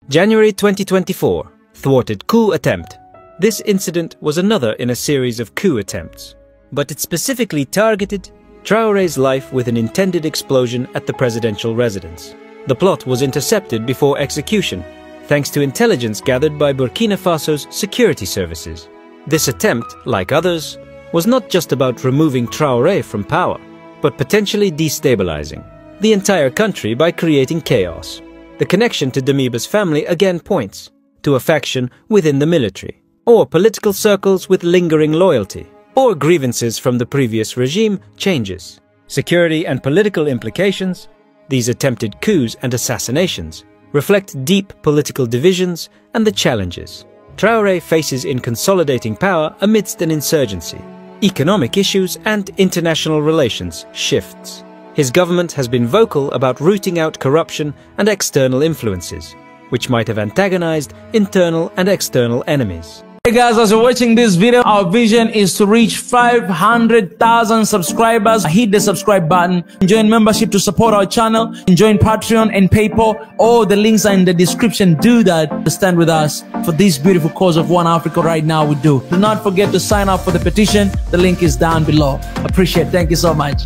January 2024, thwarted coup attempt. This incident was another in a series of coup attempts, but it specifically targeted Traoré's life with an intended explosion at the presidential residence. The plot was intercepted before execution, thanks to intelligence gathered by Burkina Faso's security services. This attempt, like others, was not just about removing Traoré from power, but potentially destabilizing the entire country by creating chaos. The connection to Damiba's family again points to a faction within the military, or political circles with lingering loyalty, or grievances from the previous regime changes. Security and political implications. These attempted coups and assassinations reflect deep political divisions and the challenges Traoré faces in consolidating power amidst an insurgency, economic issues and international relations shifts. His government has been vocal about rooting out corruption and external influences, which might have antagonized internal and external enemies. Hey guys, as you're watching this video, our vision is to reach 500,000 subscribers. Hit the subscribe button, join membership to support our channel, join Patreon and PayPal. All the links are in the description. Do that to stand with us for this beautiful cause of One Africa right now. We do not forget to sign up for the petition. The link is down below. Appreciate it. Thank you so much.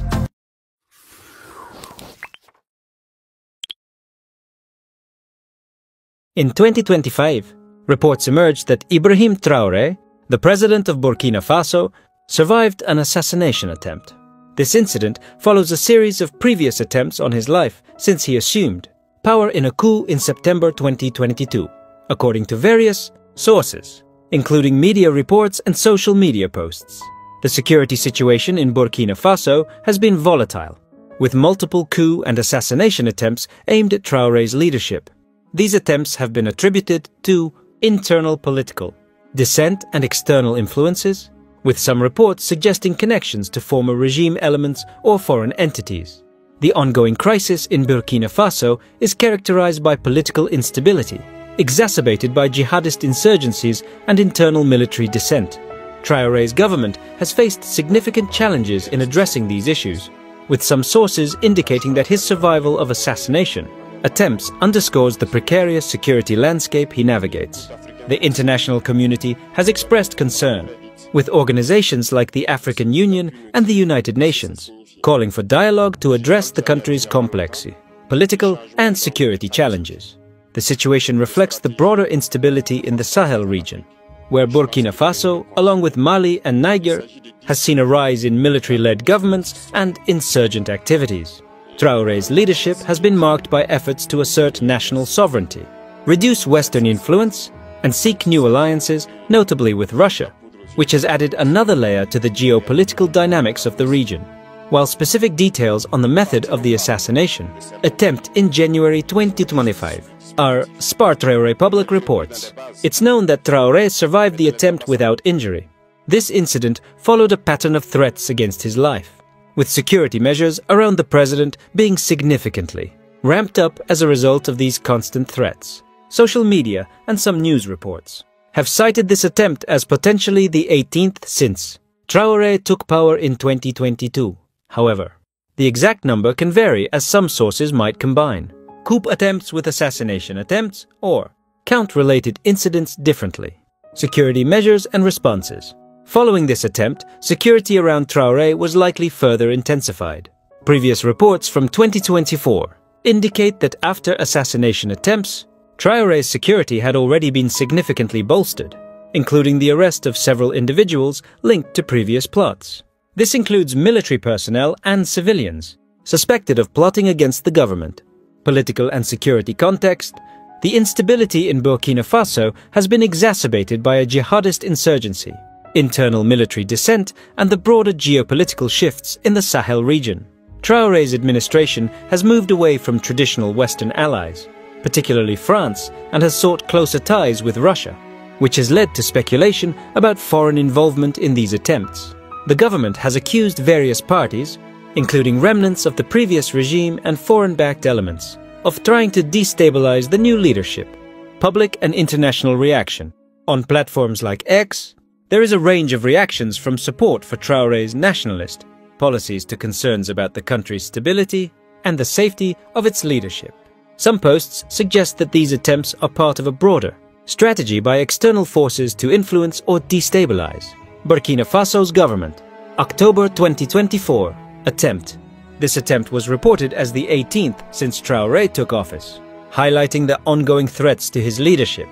In 2025, reports emerged that Ibrahim Traoré, the president of Burkina Faso, survived an assassination attempt. This incident follows a series of previous attempts on his life since he assumed power in a coup in September 2022, according to various sources, including media reports and social media posts. The security situation in Burkina Faso has been volatile, with multiple coup and assassination attempts aimed at Traoré's leadership. These attempts have been attributed to internal political dissent and external influences, with some reports suggesting connections to former regime elements or foreign entities. The ongoing crisis in Burkina Faso is characterized by political instability, exacerbated by jihadist insurgencies and internal military dissent. Traoré's government has faced significant challenges in addressing these issues, with some sources indicating that his survival of assassination attempts underscores the precarious security landscape he navigates. The international community has expressed concern, with organizations like the African Union and the United Nations calling for dialogue to address the country's complex political and security challenges. The situation reflects the broader instability in the Sahel region, where Burkina Faso, along with Mali and Niger, has seen a rise in military-led governments and insurgent activities. Traoré's leadership has been marked by efforts to assert national sovereignty, reduce Western influence, and seek new alliances, notably with Russia, which has added another layer to the geopolitical dynamics of the region. While specific details on the method of the assassination attempt in January 2025 are Traoré public reports, it's known that Traoré survived the attempt without injury. This incident followed a pattern of threats against his life, with security measures around the president being significantly ramped up as a result of these constant threats. Social media and some news reports have cited this attempt as potentially the 18th since Traoré took power in 2022. However, the exact number can vary as some sources might combine coup attempts with assassination attempts or count related incidents differently. Security measures and responses. Following this attempt, security around Traoré was likely further intensified. Previous reports from 2024 indicate that after assassination attempts, Traoré's security had already been significantly bolstered, including the arrest of several individuals linked to previous plots. This includes military personnel and civilians suspected of plotting against the government. Political and security context. The instability in Burkina Faso has been exacerbated by a jihadist insurgency, internal military dissent, and the broader geopolitical shifts in the Sahel region. Traoré's administration has moved away from traditional Western allies, particularly France, and has sought closer ties with Russia, which has led to speculation about foreign involvement in these attempts. The government has accused various parties, including remnants of the previous regime and foreign-backed elements, of trying to destabilize the new leadership. Public and international reaction. On platforms like X, there is a range of reactions from support for Traoré's nationalist policies to concerns about the country's stability and the safety of its leadership. Some posts suggest that these attempts are part of a broader strategy by external forces to influence or destabilize Burkina Faso's government. October 2024 attempt. This attempt was reported as the 18th since Traoré took office, highlighting the ongoing threats to his leadership.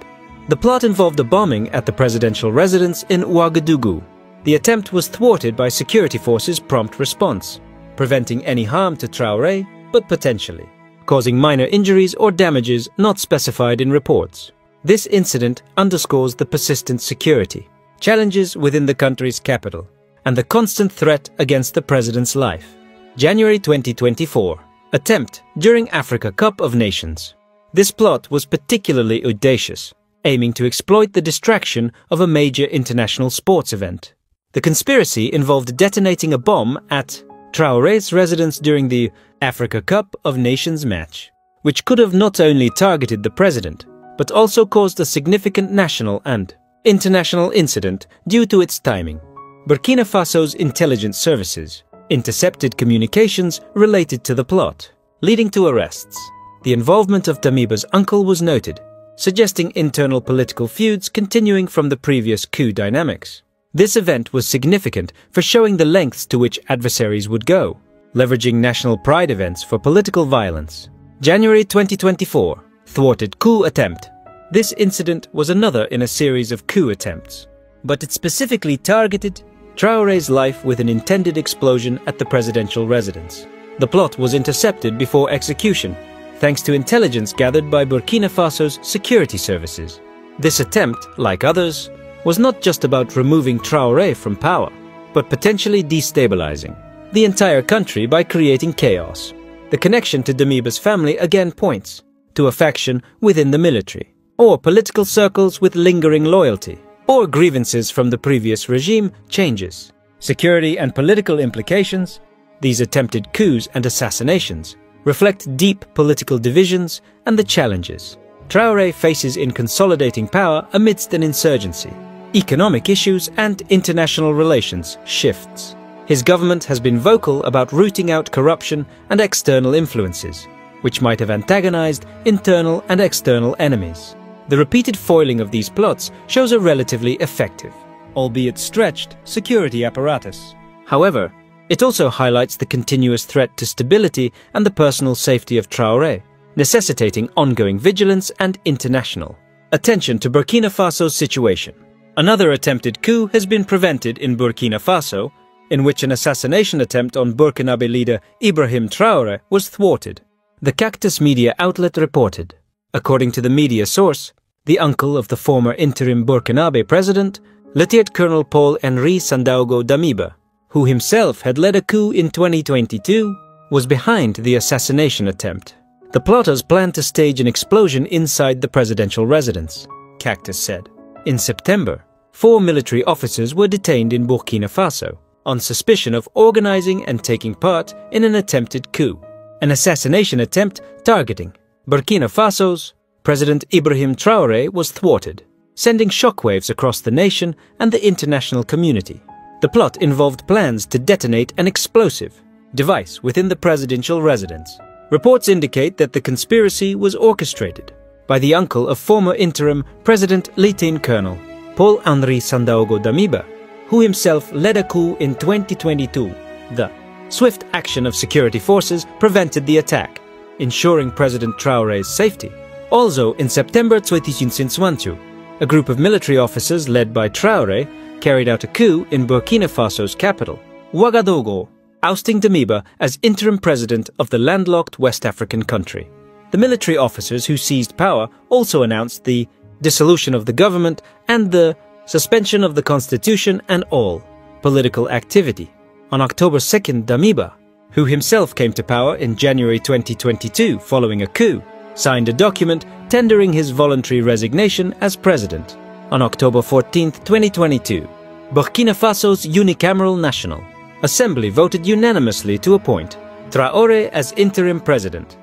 The plot involved a bombing at the presidential residence in Ouagadougou. The attempt was thwarted by security forces' prompt response, preventing any harm to Traoré, but potentially causing minor injuries or damages not specified in reports. This incident underscores the persistent security challenges within the country's capital and the constant threat against the president's life. January 2024 attempt during Africa Cup of Nations. This plot was particularly audacious, aiming to exploit the distraction of a major international sports event. The conspiracy involved detonating a bomb at Traoré's residence during the Africa Cup of Nations match, which could have not only targeted the president, but also caused a significant national and international incident due to its timing. Burkina Faso's intelligence services intercepted communications related to the plot, leading to arrests. The involvement of Damiba's uncle was noted, suggesting internal political feuds continuing from the previous coup dynamics. This event was significant for showing the lengths to which adversaries would go, leveraging national pride events for political violence. January 2024 thwarted coup attempt. This incident was another in a series of coup attempts, but it specifically targeted Traoré's life with an intended explosion at the presidential residence. The plot was intercepted before execution, thanks to intelligence gathered by Burkina Faso's security services. This attempt, like others, was not just about removing Traoré from power, but potentially destabilizing the entire country by creating chaos. The connection to Damiba's family again points to a faction within the military, or political circles with lingering loyalty, or grievances from the previous regime changes. Security and political implications. These attempted coups and assassinations reflect deep political divisions and the challenges Traoré faces in consolidating power amidst an insurgency, economic issues and international relations shifts. His government has been vocal about rooting out corruption and external influences, which might have antagonized internal and external enemies. The repeated foiling of these plots shows a relatively effective, albeit stretched, security apparatus. However, it also highlights the continuous threat to stability and the personal safety of Traoré, necessitating ongoing vigilance and international attention to Burkina Faso's situation. Another attempted coup has been prevented in Burkina Faso, in which an assassination attempt on Burkinabe leader Ibrahim Traoré was thwarted. The Cactus media outlet reported. According to the media source, the uncle of the former interim Burkinabe president, Lieutenant Colonel Paul-Henri Sandaogo Damiba, who himself had led a coup in 2022, was behind the assassination attempt. The plotters planned to stage an explosion inside the presidential residence, Cactus said. In September, 4 military officers were detained in Burkina Faso on suspicion of organizing and taking part in an attempted coup. An assassination attempt targeting Burkina Faso's President Ibrahim Traoré was thwarted, sending shockwaves across the nation and the international community. The plot involved plans to detonate an explosive device within the presidential residence. Reports indicate that the conspiracy was orchestrated by the uncle of former interim President Lieutenant Colonel Paul-Henri Sandaogo Damiba, who himself led a coup in 2022. The swift action of security forces prevented the attack, ensuring President Traoré's safety. Also, in September 2022, a group of military officers led by Traoré carried out a coup in Burkina Faso's capital, Ouagadougou, ousting Damiba as interim president of the landlocked West African country. The military officers who seized power also announced the dissolution of the government and the suspension of the constitution and all political activity. On October 2nd, Damiba, who himself came to power in January 2022 following a coup, signed a document tendering his voluntary resignation as president. On October 14, 2022, Burkina Faso's unicameral National Assembly voted unanimously to appoint Traoré as interim president.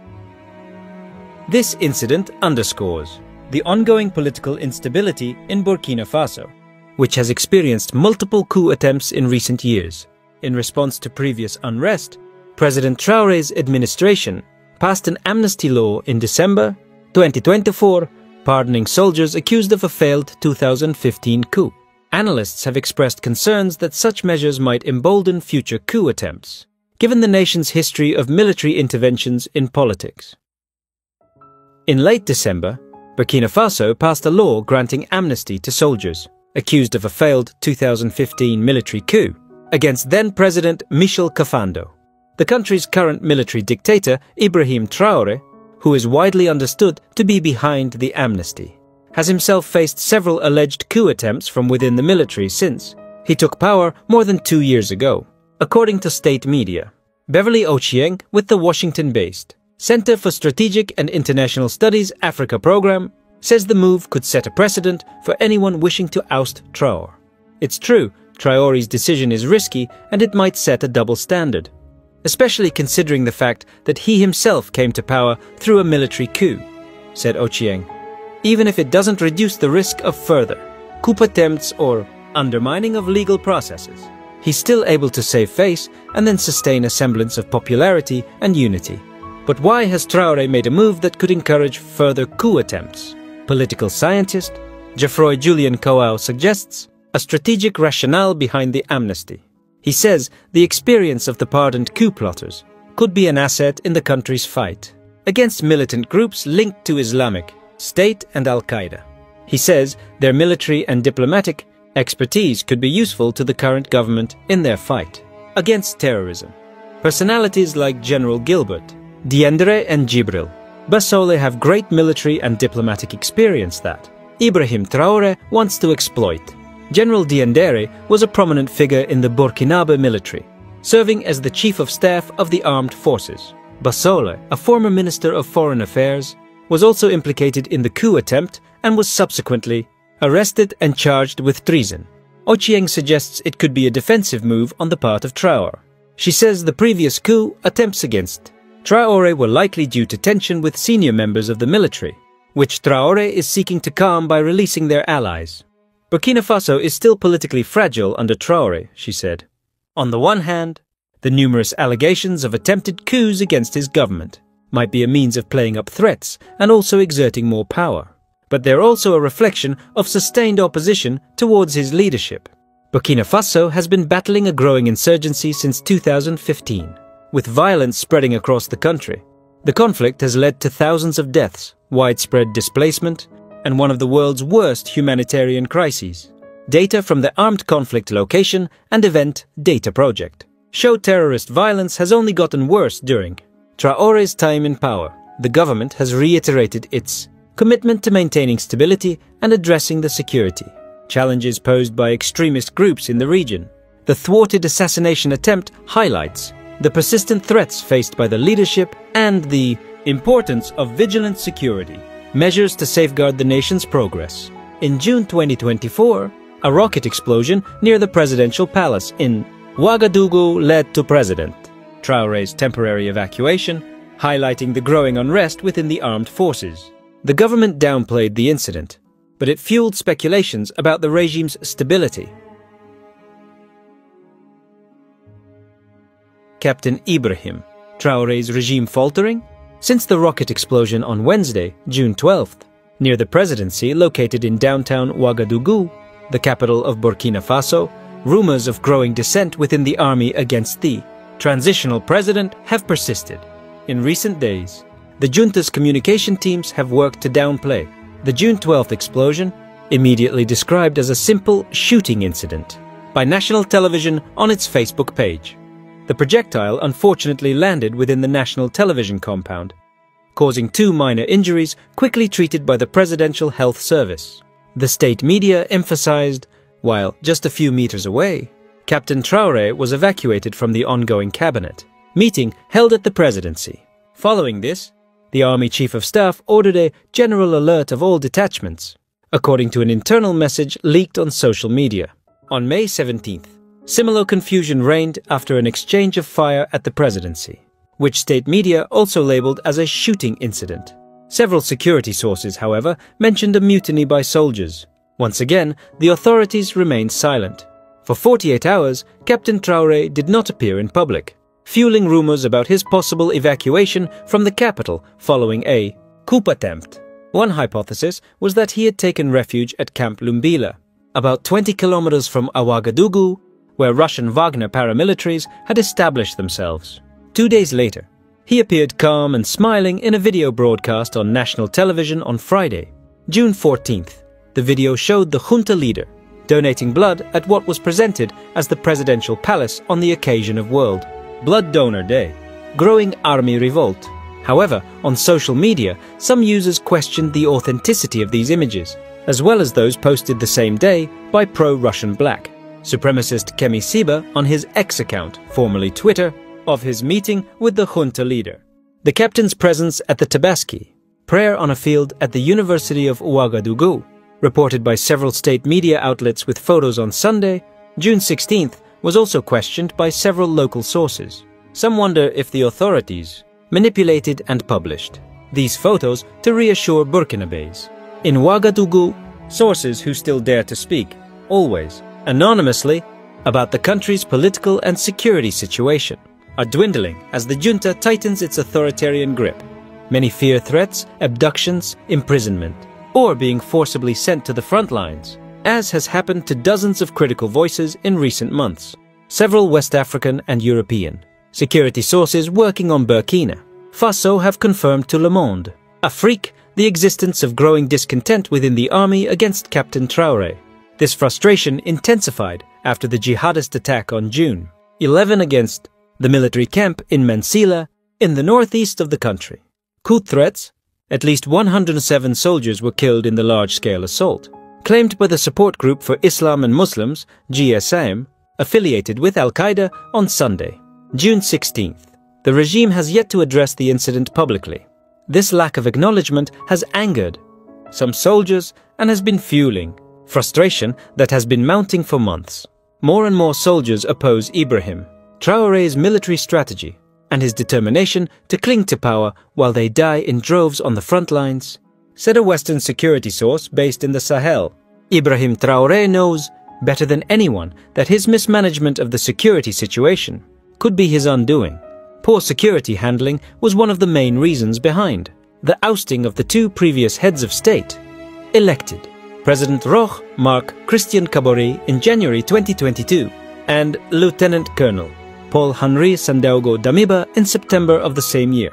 This incident underscores the ongoing political instability in Burkina Faso, which has experienced multiple coup attempts in recent years. In response to previous unrest, President Traoré's administration passed an amnesty law in December 2024, pardoning soldiers accused of a failed 2015 coup. Analysts have expressed concerns that such measures might embolden future coup attempts, given the nation's history of military interventions in politics. In late December, Burkina Faso passed a law granting amnesty to soldiers accused of a failed 2015 military coup against then-President Michel Kafando. The country's current military dictator, Ibrahim Traoré, who is widely understood to be behind the amnesty, has himself faced several alleged coup attempts from within the military since he took power more than 2 years ago, according to state media. Beverly Ochieng with the Washington-based Center for Strategic and International Studies Africa program says the move could set a precedent for anyone wishing to oust Traoré. It's true, Traoré's decision is risky and it might set a double standard, especially considering the fact that he himself came to power through a military coup, said Ochieng. Even if it doesn't reduce the risk of further coup attempts or undermining of legal processes, he's still able to save face and then sustain a semblance of popularity and unity. But why has Traoré made a move that could encourage further coup attempts? Political scientist Geoffroy Julien Coao suggests a strategic rationale behind the amnesty. He says the experience of the pardoned coup plotters could be an asset in the country's fight against militant groups linked to Islamic State and Al-Qaeda. He says their military and diplomatic expertise could be useful to the current government in their fight against terrorism. Personalities like General Gilbert, Diendere and Jibril Basole have great military and diplomatic experience that Ibrahim Traoré wants to exploit. General Diendere was a prominent figure in the Burkinabe military, serving as the Chief of Staff of the Armed Forces. Basole, a former Minister of Foreign Affairs, was also implicated in the coup attempt and was subsequently arrested and charged with treason. Ochieng suggests it could be a defensive move on the part of Traoré. She says the previous coup attempts against Traoré were likely due to tension with senior members of the military, which Traoré is seeking to calm by releasing their allies. Burkina Faso is still politically fragile under Traoré, she said. On the one hand, the numerous allegations of attempted coups against his government might be a means of playing up threats and also exerting more power. But they're also a reflection of sustained opposition towards his leadership. Burkina Faso has been battling a growing insurgency since 2015. With violence spreading across the country. The conflict has led to thousands of deaths, widespread displacement, and one of the world's worst humanitarian crises. Data from the Armed Conflict Location and Event Data Project show terrorist violence has only gotten worse during Traoré's time in power. The government has reiterated its commitment to maintaining stability and addressing the security challenges posed by extremist groups in the region. The thwarted assassination attempt highlights the persistent threats faced by the leadership and the importance of vigilant security measures to safeguard the nation's progress. In June 2024, a rocket explosion near the presidential palace in Ouagadougou led to President Traoré's temporary evacuation, highlighting the growing unrest within the armed forces. The government downplayed the incident, but it fueled speculations about the regime's stability. Captain Ibrahim Traoré's regime faltering? Since the rocket explosion on Wednesday, June 12th, near the presidency located in downtown Ouagadougou, the capital of Burkina Faso, rumors of growing dissent within the army against the transitional president have persisted. In recent days, the junta's communication teams have worked to downplay the June 12th explosion, immediately described as a simple shooting incident by national television on its Facebook page. The projectile unfortunately landed within the national television compound, causing 2 minor injuries quickly treated by the Presidential Health Service. The state media emphasized, while just a few meters away, Captain Traoré was evacuated from the ongoing cabinet meeting held at the presidency. Following this, the Army Chief of Staff ordered a general alert of all detachments, according to an internal message leaked on social media. On May 17th, similar confusion reigned after an exchange of fire at the presidency, which state media also labeled as a shooting incident. Several security sources, however, mentioned a mutiny by soldiers. Once again, the authorities remained silent. For 48 hours, Captain Traoré did not appear in public. fueling rumors about his possible evacuation from the capital following a coup attempt. One hypothesis was that he had taken refuge at Camp Lumbila, about 20 kilometers from Ouagadougou, where Russian Wagner paramilitaries had established themselves. 2 days later, he appeared calm and smiling in a video broadcast on national television on Friday, June 14th. The video showed the junta leader donating blood at what was presented as the presidential palace on the occasion of World Blood Donor Day. Growing army revolt. However, on social media, some users questioned the authenticity of these images, as well as those posted the same day by pro-Russian black supremacist Kemi Siba on his X account, formerly Twitter, of his meeting with the junta leader. The captain's presence at the Tabaski, prayer on a field at the University of Ouagadougou, reported by several state media outlets with photos on Sunday, June 16th, was also questioned by several local sources. Some wonder if the authorities manipulated and published these photos to reassure Burkinabés. In Ouagadougou, sources who still dare to speak, always anonymously, about the country's political and security situation are dwindling as the junta tightens its authoritarian grip. Many fear threats, abductions, imprisonment, or being forcibly sent to the front lines, as has happened to dozens of critical voices in recent months. Several West African and European security sources working on Burkina Faso have confirmed to Le Monde Afrique the existence of growing discontent within the army against Captain Traoré. This frustration intensified after the jihadist attack on June 11 against the military camp in Peninsula in the northeast of the country. Coup threats. At least 107 soldiers were killed in the large-scale assault, claimed by the Support Group for Islam and Muslims, GSM, affiliated with Al-Qaeda on Sunday, June 16th. The regime has yet to address the incident publicly. This lack of acknowledgement has angered some soldiers and has been fueling frustration that has been mounting for months. More and more soldiers oppose Ibrahim Traoré's military strategy and his determination to cling to power while they die in droves on the front lines, said a Western security source based in the Sahel. Ibrahim Traoré knows better than anyone that his mismanagement of the security situation could be his undoing. Poor security handling was one of the main reasons behind the ousting of the two previous heads of state elected, President Roch Marc Christian Kabore in January 2022 and Lieutenant Colonel Paul-Henri Sandaogo Damiba in September of the same year.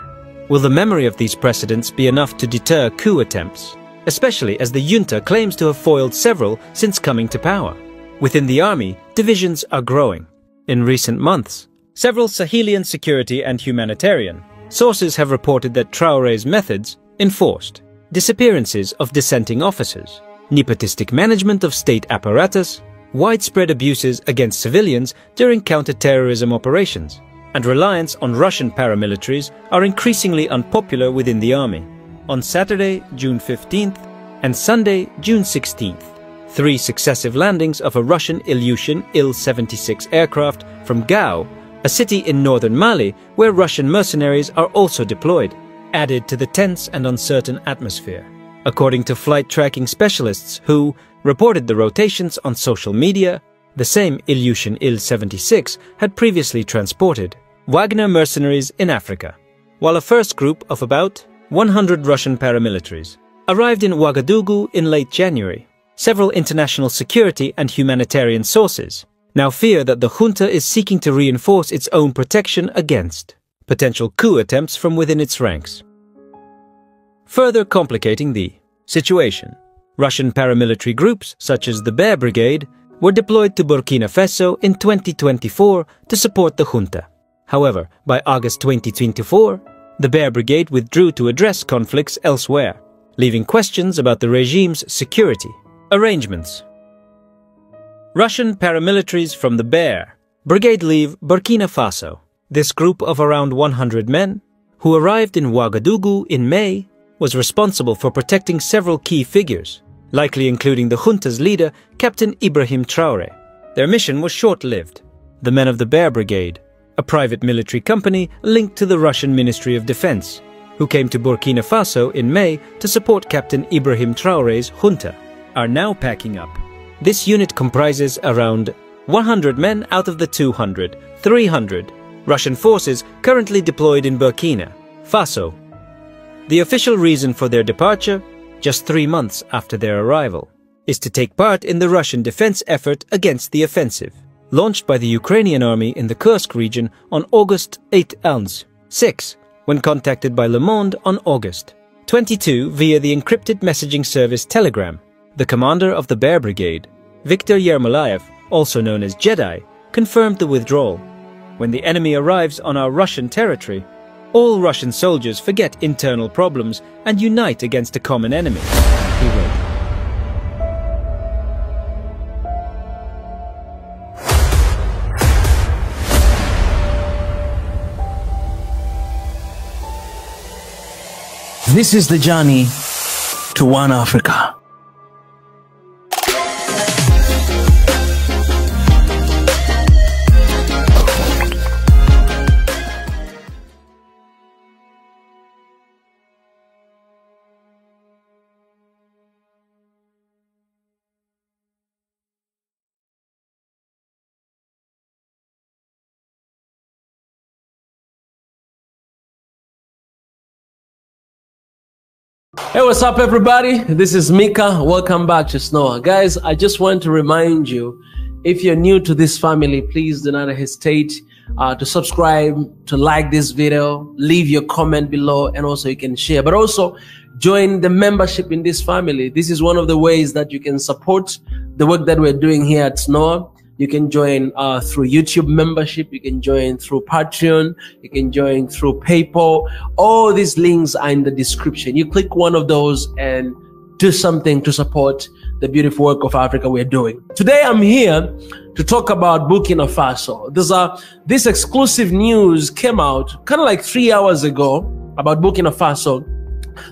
Will the memory of these precedents be enough to deter coup attempts, especially as the junta claims to have foiled several since coming to power? Within the army, divisions are growing. In recent months, several Sahelian security and humanitarian sources have reported that Traoré's methods enforced disappearances of dissenting officers, nepotistic management of state apparatus, widespread abuses against civilians during counter-terrorism operations, and reliance on Russian paramilitaries are increasingly unpopular within the army. On Saturday, June 15th, and Sunday, June 16th, 3 successive landings of a Russian Ilyushin Il-76 aircraft from Gao, a city in northern Mali where Russian mercenaries are also deployed, added to the tense and uncertain atmosphere. According to flight tracking specialists who reported the rotations on social media, the same Ilyushin Il-76 had previously transported Wagner mercenaries in Africa, while a first group of about 100 Russian paramilitaries arrived in Ouagadougou in late January. Several international security and humanitarian sources now fear that the junta is seeking to reinforce its own protection against potential coup attempts from within its ranks. Further complicating the situation, Russian paramilitary groups such as the Bear Brigade were deployed to Burkina Faso in 2024 to support the junta. However, by August 2024, the Bear Brigade withdrew to address conflicts elsewhere, leaving questions about the regime's security arrangements. Russian paramilitaries from the Bear Brigade leave Burkina Faso. This group of around 100 men, who arrived in Ouagadougou in May, was responsible for protecting several key figures, likely including the junta's leader, Captain Ibrahim Traoré. Their mission was short-lived. The men of the Bear Brigade, a private military company linked to the Russian Ministry of Defense, who came to Burkina Faso in May to support Captain Ibrahim Traoré's junta, are now packing up. This unit comprises around 100 men out of the 200, 300 Russian forces currently deployed in Burkina Faso. The official reason for their departure, just 3 months after their arrival, is to take part in the Russian defense effort against the offensive, launched by the Ukrainian army in the Kursk region on August 8 ounce 6, when contacted by Le Monde on August 22 via the encrypted messaging service Telegram. The commander of the Bear Brigade, Viktor Yermolayev, also known as Jedi, confirmed the withdrawal. When the enemy arrives on our Russian territory, all Russian soldiers forget internal problems and unite against a common enemy, he wrote. This is the journey to one Africa. Hey, what's up everybody? This is Mika. Welcome back to SNOA. Guys, I just want to remind you, if you're new to this family, please do not hesitate to subscribe, to like this video, leave your comment below, and also you can share. But also join the membership in this family. This is one of the ways that you can support the work that we're doing here at SNOA. You can join through YouTube membership. You can join through Patreon. You can join through PayPal. All these links are in the description. You click one of those and do something to support the beautiful work of Africa we're doing. Today, I'm here to talk about Burkina Faso. This exclusive news came out kind of like 3 hours ago about Burkina Faso,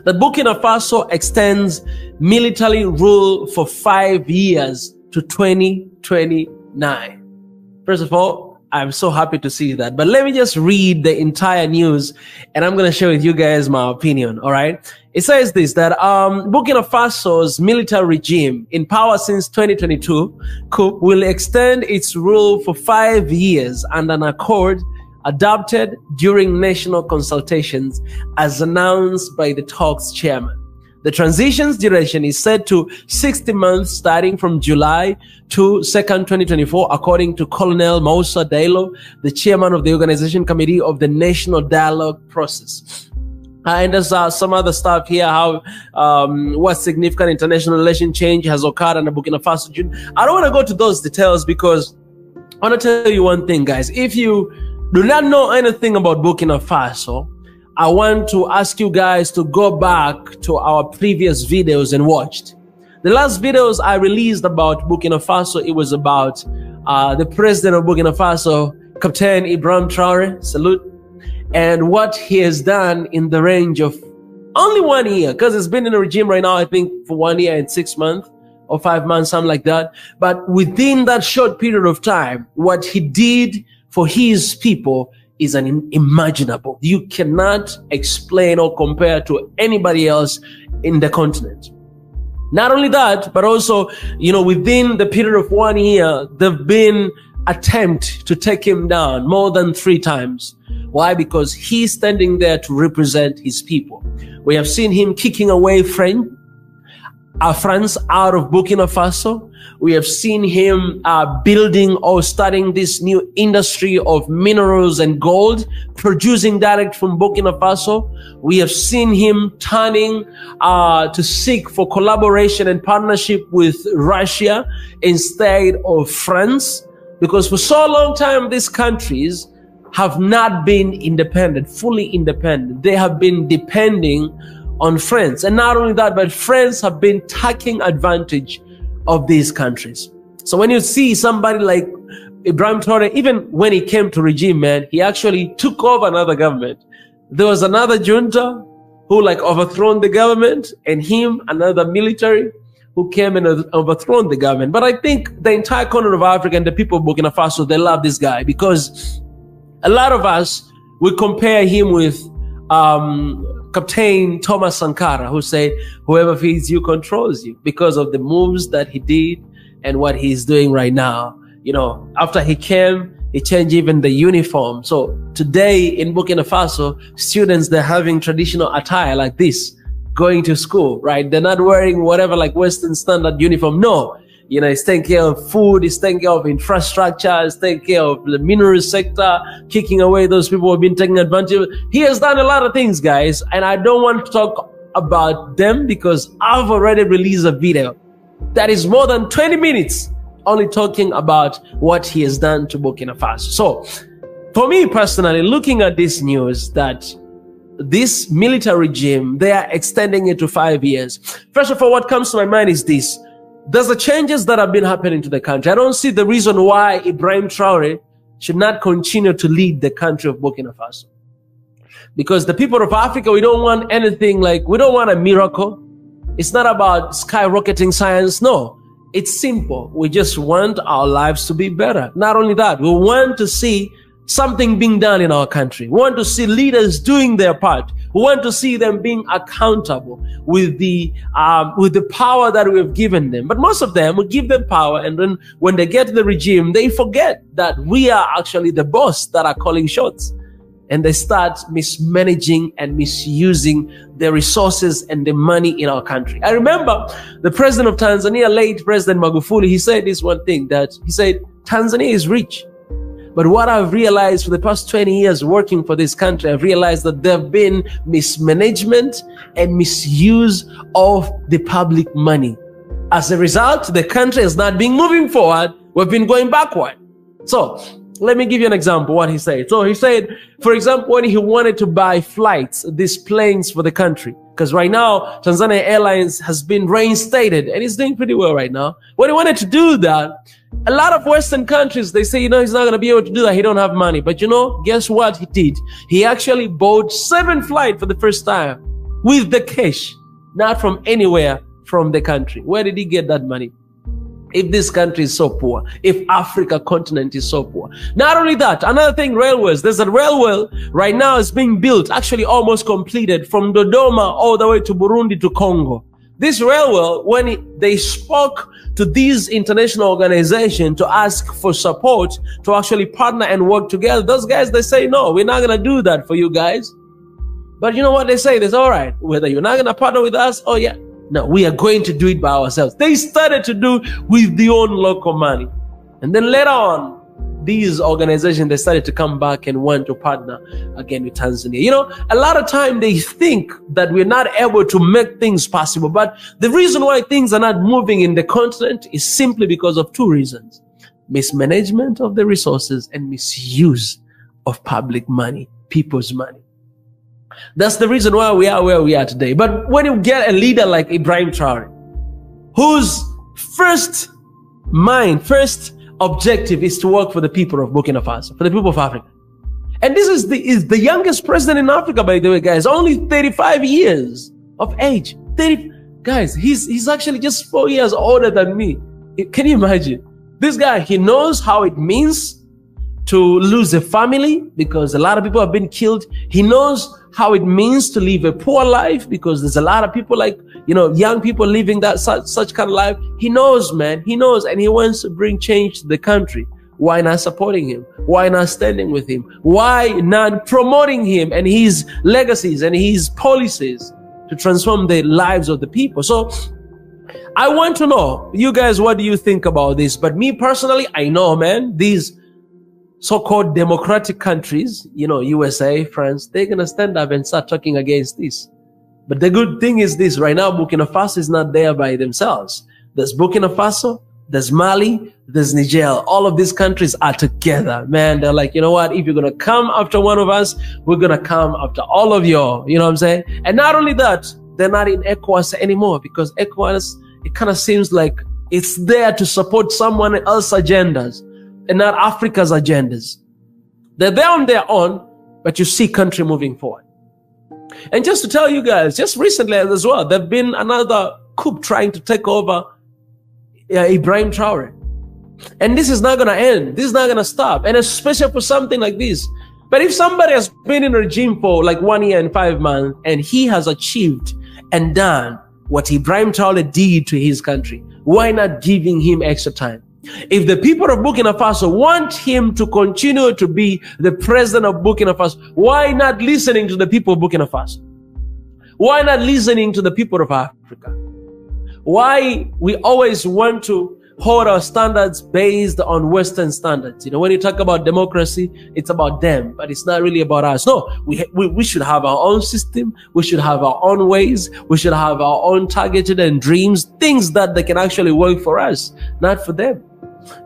that Burkina Faso extends military rule for 5 years to 2029. First of all, I'm so happy to see that. But let me just read the entire news and I'm going to share with you guys my opinion. All right. It says this, that Burkina Faso's military regime in power since 2022 will extend its rule for 5 years under an accord adopted during national consultations as announced by the talks chairman. The transition's duration is set to 60 months starting from July 2nd, 2024, according to Colonel Moussa Diallo, the chairman of the Organization Committee of the National Dialogue Process. And there's some other stuff here, how what significant international relation change has occurred under Burkina Faso. I don't want to go to those details because I want to tell you one thing, guys. If you do not know anything about Burkina Faso, I want to ask you guys to go back to our previous videos and watch. The last videos I released about Burkina Faso, it was about the president of Burkina Faso, Captain Ibrahim Traoré, salute, and what he has done in the range of only 1 year, because it's been in a regime right now, I think, for 1 year and 6 months or 5 months, something like that. But within that short period of time, what he did for his people is unimaginable. You cannot explain or compare to anybody else in the continent. Not only that, but also, you know, within the period of 1 year, there've been attempts to take him down more than 3 times. Why? Because he's standing there to represent his people. We have seen him kicking away France out of Burkina Faso. We have seen him building or starting this new industry of minerals and gold, producing direct from Burkina Faso. We have seen him turning to seek for collaboration and partnership with Russia instead of France, because for so long time these countries have not been independent, fully independent. They have been depending on France. And not only that, but France have been taking advantage of these countries. So when you see somebody like Ibrahim Traoré, even when he came to regime, man, he actually took over another government. There was another junta who like overthrown the government, and him, another military who came and overthrown the government. But I think the entire continent of Africa and the people of Burkina Faso, they love this guy, because a lot of us, we compare him with Captain Thomas Sankara, who said, whoever feeds you controls you, because of the moves that he did and what he's doing right now. You know, after he came, He changed even the uniform. So today in Burkina Faso, students, they're having traditional attire like this, going to school, right? They're not wearing whatever like Western standard uniform. No, you know, he's taking care of food, he's taking care of infrastructure, he's taking care of the mineral sector, kicking away those people who have been taking advantage of. He has done a lot of things, guys, and I don't want to talk about them because I've already released a video that is more than 20 minutes only talking about what he has done to Burkina Faso. So for me personally, looking at this news that this military regime, they are extending it to 5 years. First of all, what comes to my mind is this. There's the changes that have been happening to the country. I don't see the reason why Ibrahim Traoré should not continue to lead the country of Burkina Faso. Because the people of Africa, we don't want anything like, we don't want a miracle. It's not about skyrocketing science. No, it's simple. We just want our lives to be better. Not only that, we want to see something being done in our country. We want to see leaders doing their part. We want to see them being accountable with the power that we have given them. But most of them, we give them power, and then when they get to the regime, they forget that we are actually the boss that are calling shots. And they start mismanaging and misusing the resources and the money in our country. I remember the president of Tanzania, late President Magufuli, he said this one thing, that he said, Tanzania is rich. But what I've realized for the past 20 years working for this country, I've realized that there have been mismanagement and misuse of the public money. As a result, the country has not been moving forward. We've been going backward. So let me give you an example what he said. So he said, for example, when he wanted to buy flights, these planes for the country, because right now, Tanzania Airlines has been reinstated and it's doing pretty well right now. When he wanted to do that, a lot of Western countries, they say, you know, he's not going to be able to do that. He don't have money. But you know, guess what he did? He actually bought 7 flights for the first time with the cash, not from anywhere from the country. Where did he get that money? If this country is so poor, if Africa continent is so poor. Not only that, another thing, railways. There's a railway right now is being built, actually almost completed, from Dodoma all the way to Burundi to Congo. This railway, when they spoke to these international organizations to ask for support, to actually partner and work together, those guys, they say, no, we're not going to do that for you guys. But you know what they say? They say, all right, whether you're not going to partner with us, oh yeah, no, we are going to do it by ourselves. They started to do with their own local money. And then later on, these organizations, they started to come back and want to partner again with Tanzania. You know, a lot of time they think that we're not able to make things possible. But the reason why things are not moving in the continent is simply because of 2 reasons. Mismanagement of the resources and misuse of public money, people's money. That's the reason why we are where we are today. But when you get a leader like Ibrahim Traoré, whose first objective is to work for the people of Burkina Faso, for the people of Africa. And this is the youngest president in Africa, by the way, guys, only 35 years of age. 30, guys, he's actually just 4 years older than me. Can you imagine? This guy, he knows how it means to lose a family because a lot of people have been killed. He knows how it means to live a poor life because there's a lot of people like, you know, young people living that such kind of life. He knows, man, he knows, and he wants to bring change to the country. Why not supporting him? Why not standing with him? Why not promoting him and his legacies and his policies to transform the lives of the people? So I want to know, you guys, what do you think about this? But me personally, I know, man, these so-called democratic countries, you know, USA, France, they're going to stand up and start talking against this. But the good thing is this, right now, Burkina Faso is not there by themselves. There's Burkina Faso, there's Mali, there's Niger. All of these countries are together, man. They're like, you know what? If you're going to come after one of us, we're going to come after all of you. You know what I'm saying? And not only that, they're not in ECOWAS anymore because ECOWAS, it kind of seems like it's there to support someone else's agendas and not Africa's agendas. They're there on their own, but you see country moving forward. And just to tell you guys, just recently as well, there've been another coup trying to take over Ibrahim Traoré. And this is not going to end. This is not going to stop. And especially for something like this. But if somebody has been in a regime for like 1 year and 5 months, and he has achieved and done what Ibrahim Traoré did to his country, why not giving him extra time? If the people of Burkina Faso want him to continue to be the president of Burkina Faso, why not listening to the people of Burkina Faso? Why not listening to the people of Africa? Why we always want to hold our standards based on Western standards? You know, when you talk about democracy, it's about them, but it's not really about us. No, we should have our own system. We should have our own ways. We should have our own targeted and dreams, things that they can actually work for us, not for them.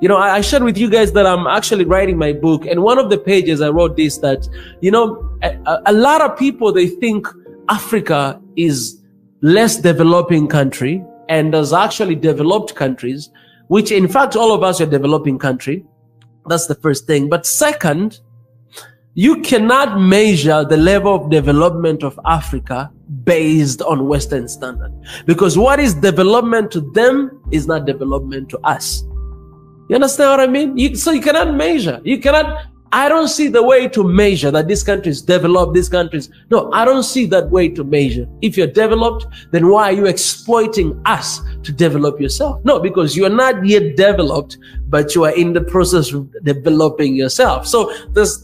You know, I shared with you guys that I'm actually writing my book, and one of the pages I wrote this, that, you know, a lot of people, they think Africa is less developing country, and there's actually developed countries, which in fact all of us are developing country. That's the first thing. But second, you cannot measure the level of development of Africa based on Western standard, because what is development to them is not development to us. You understand what I mean? So you cannot measure. You cannot. I don't see the way to measure that this country is developed, this country is... No, I don't see that way to measure. If you're developed, then why are you exploiting us to develop yourself? No, because you are not yet developed, but you are in the process of developing yourself. So there's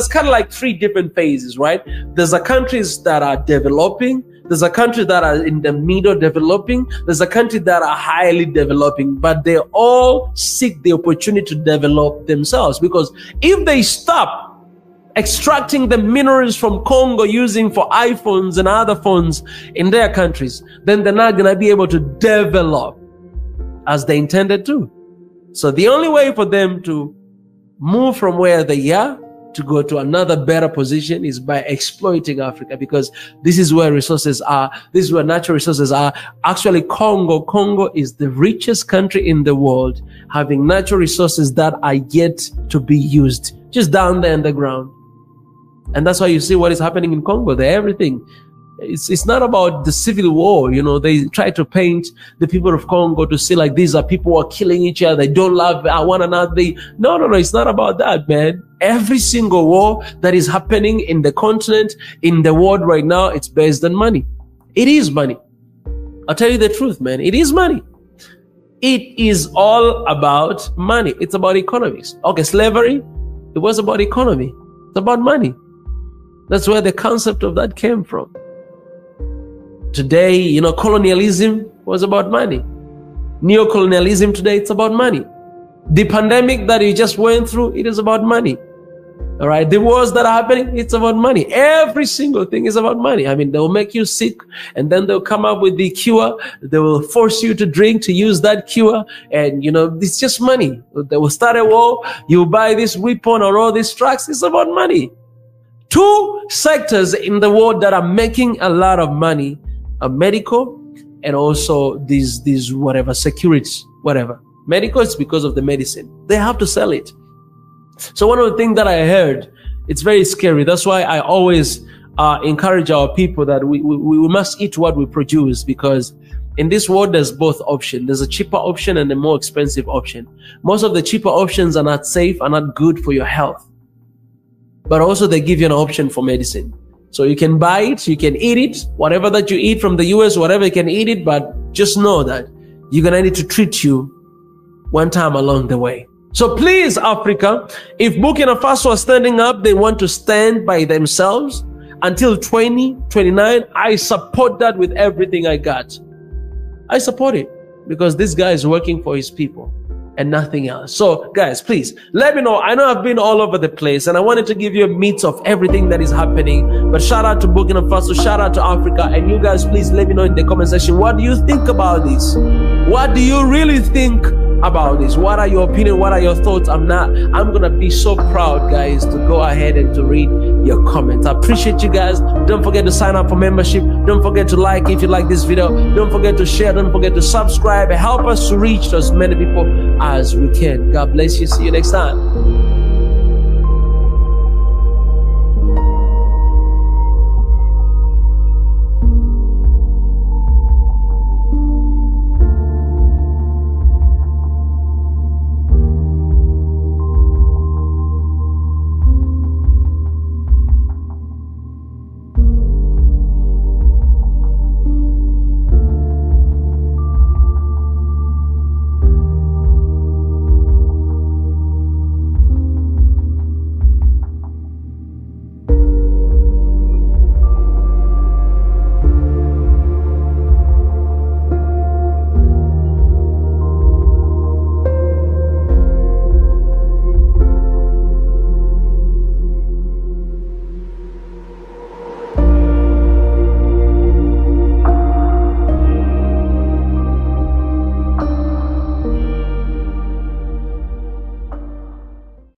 kind of like three different phases, right? There's the countries that are developing. There's a country that are in the middle developing. There's a country that are highly developing, but they all seek the opportunity to develop themselves, because if they stop extracting the minerals from Congo using for iPhones and other phones in their countries, then they're not going to be able to develop as they intended to. So the only way for them to move from where they are to go to another better position is by exploiting Africa, because this is where resources are. This is where natural resources are. Actually, Congo is the richest country in the world, having natural resources that are yet to be used, just down there in the ground. And that's why you see what is happening in Congo. Everything. It's not about the civil war. You know, they try to paint the people of Congo to see like these are people who are killing each other. They don't love one another. No. It's not about that, man. Every single war that is happening in the continent, in the world right now, it's based on money. It is money. I'll tell you the truth, man. It is money. It is all about money. It's about economics. Okay, slavery, it was about economy. It's about money. That's where the concept of that came from. Today, you know, colonialism was about money. Neo-colonialism today, it's about money. The pandemic that you just went through, it is about money. All right. The wars that are happening, it's about money. Every single thing is about money. I mean, they'll make you sick, and then they'll come up with the cure. They will force you to drink to use that cure. And, you know, it's just money. They will start a war. You buy this weapon or all these trucks. It's about money. Two sectors in the world that are making a lot of money are medical and also these whatever, security, whatever. Medical is because of the medicine. They have to sell it. So one of the things that I heard, it's very scary. That's why I always encourage our people that we must eat what we produce, because in this world, there's both options. There's a cheaper option and a more expensive option. Most of the cheaper options are not safe, are not good for your health. But also they give you an option for medicine. So you can buy it, you can eat it, whatever that you eat from the US, whatever, you can eat it, but just know that you're going to need to treat you one time along the way. So please, Africa, if Burkina Faso are standing up, they want to stand by themselves until 2029. I support that with everything I got. I support it because this guy is working for his people and nothing else. So guys, please let me know. I know I've been all over the place and I wanted to give you a mix of everything that is happening, but shout out to Burkina Faso, shout out to Africa, and you guys please let me know in the comment section, what do you think about this? What do you really think about this? What are your opinion? What are your thoughts? I'm gonna be so proud, guys, to go ahead and to read your comments. I appreciate you guys. Don't forget to sign up for membership. Don't forget to like if you like this video. Don't forget to share. Don't forget to subscribe. Help us to reach as many people as we can. God bless you. See you next time.